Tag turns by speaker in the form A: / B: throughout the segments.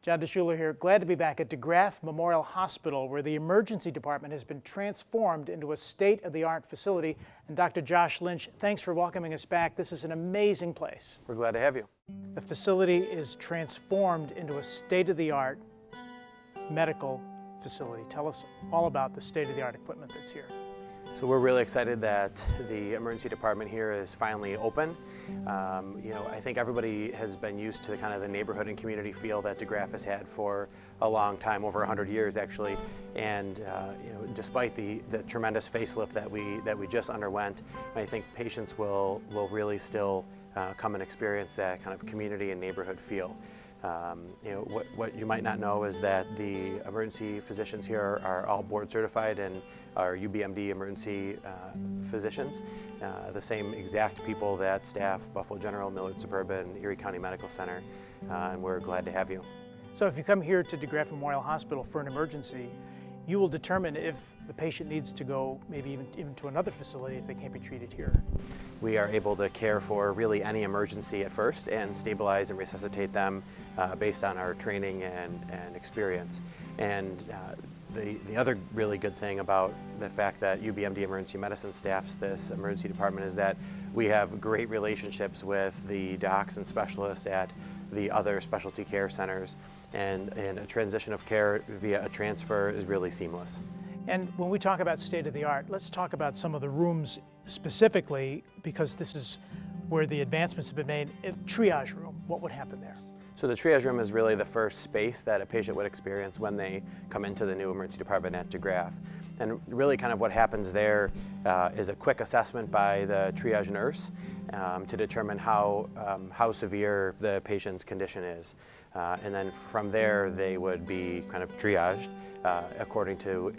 A: John Sciullo here. Glad to be back at DeGraff Memorial Hospital, where the emergency department has been transformed into a state-of-the-art facility. And Dr. Josh Lynch, thanks for welcoming us back. This is an amazing place.
B: We're glad to have you.
A: The facility is transformed into a state-of-the-art medical facility. Tell us all about the state-of-the-art equipment that's here.
B: So we're really excited that the emergency department here is finally open. I think everybody has been used to kind of the neighborhood and community feel that DeGraff has had for a long time, over 100 years actually. And despite the tremendous facelift that we just underwent, I think patients will really still come and experience that kind of community and neighborhood feel. What you might not know is that the emergency physicians here are all board certified and are UBMD emergency physicians, the same exact people that staff Buffalo General, Millard Suburban, Erie County Medical Center, and we're glad to have you.
A: So if you come here to DeGraff Memorial Hospital for an emergency, you will determine if the patient needs to go maybe even to another facility if they can't be treated here.
B: We are able to care for really any emergency at first and stabilize and resuscitate them based on our training and experience. And the other really good thing about the fact that UBMD Emergency Medicine staffs this emergency department is that we have great relationships with the docs and specialists at the other specialty care centers, and a transition of care via a transfer is really seamless.
A: And when we talk about state-of-the-art, let's talk about some of the rooms specifically, because this is where the advancements have been made. A triage room, what would happen there?
B: So the triage room is really the first space that a patient would experience when they come into the new emergency department at DeGraff. And really kind of what happens there is a quick assessment by the triage nurse to determine how severe the patient's condition is. And then from there they would be kind of triaged according to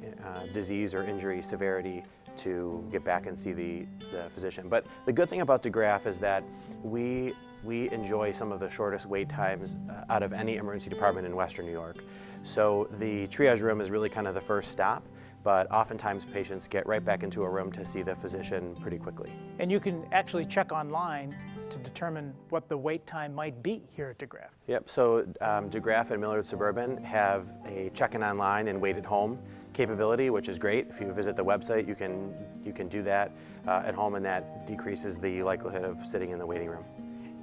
B: disease or injury severity to get back and see the physician. But the good thing about DeGraff is that we enjoy some of the shortest wait times out of any emergency department in Western New York. So the triage room is really kind of the first stop, but oftentimes patients get right back into a room to see the physician pretty quickly.
A: And you can actually check online to determine what the wait time might be here at DeGraff.
B: Yep, so DeGraff and Millard Suburban have a check-in online and wait at home capability, which is great. If you visit the website, you can do that at home, and that decreases the likelihood of sitting in the waiting room.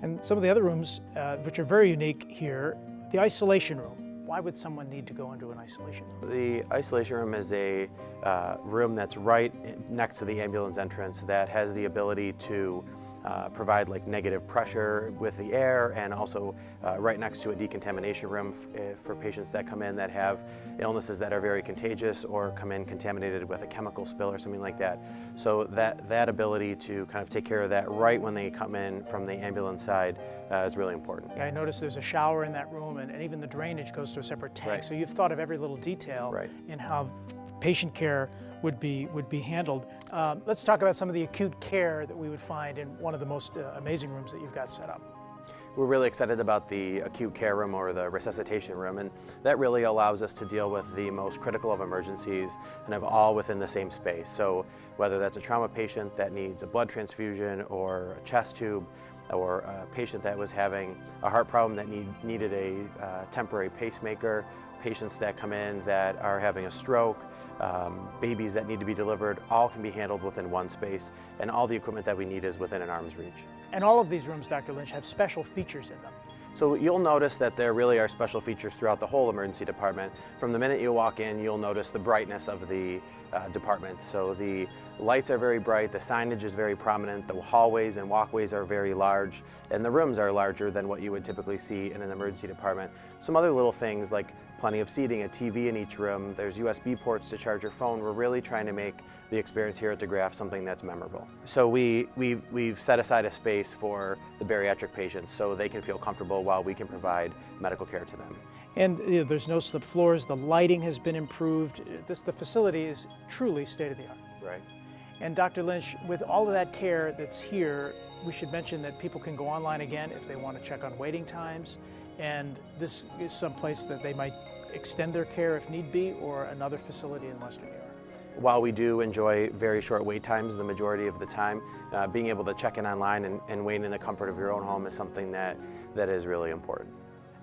A: And some of the other rooms, which are very unique here, the isolation room. Why would someone need to go into an isolation room?
B: The isolation room is a room that's right next to the ambulance entrance that has the ability to provide like negative pressure with the air, and also right next to a decontamination room for patients that come in that have illnesses that are very contagious or come in contaminated with a chemical spill or something like that. So that ability to kind of take care of that right when they come in from the ambulance side is really important.
A: Yeah, I noticed there's a shower in that room, and even the drainage goes to a separate tank.
B: Right.
A: So you've thought of every little detail in how patient care would be handled. Let's talk about some of the acute care that we would find in one of the most amazing rooms that you've got set up.
B: We're really excited about the acute care room, or the resuscitation room, and that really allows us to deal with the most critical of emergencies and have all within the same space. So whether that's a trauma patient that needs a blood transfusion or a chest tube, or a patient that was having a heart problem that needed a temporary pacemaker, patients that come in that are having a stroke, babies that need to be delivered, all can be handled within one space, and all the equipment that we need is within an arm's reach.
A: And all of these rooms, Dr. Lynch, have special features in them.
B: So you'll notice that there really are special features throughout the whole emergency department. From the minute you walk in, you'll notice the brightness of the department. So the lights are very bright, the signage is very prominent, the hallways and walkways are very large, and the rooms are larger than what you would typically see in an emergency department. Some other little things like plenty of seating, a TV in each room, there's USB ports to charge your phone. We're really trying to make the experience here at DeGraff something that's memorable. So we've set aside a space for the bariatric patients so they can feel comfortable while we can provide medical care to them.
A: And there's no slip floors, the lighting has been improved. The facility is truly state-of-the-art.
B: Right.
A: And Dr. Lynch, with all of that care that's here, we should mention that people can go online again if they want to check on waiting times. And this is some place that they might extend their care if need be, or another facility in Western New York.
B: While we do enjoy very short wait times the majority of the time, being able to check in online and wait in the comfort of your own home is something that is really important.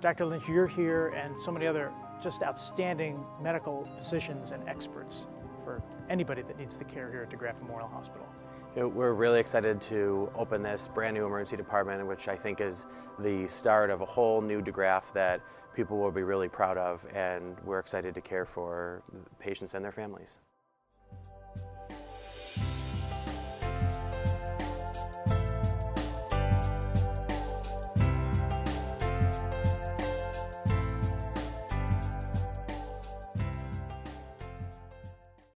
A: Dr. Lynch, you're here and so many other just outstanding medical physicians and experts for anybody that needs the care here at DeGraff Memorial Hospital.
B: We're really excited to open this brand new emergency department, which I think is the start of a whole new DeGraff that people will be really proud of, and we're excited to care for patients and their families.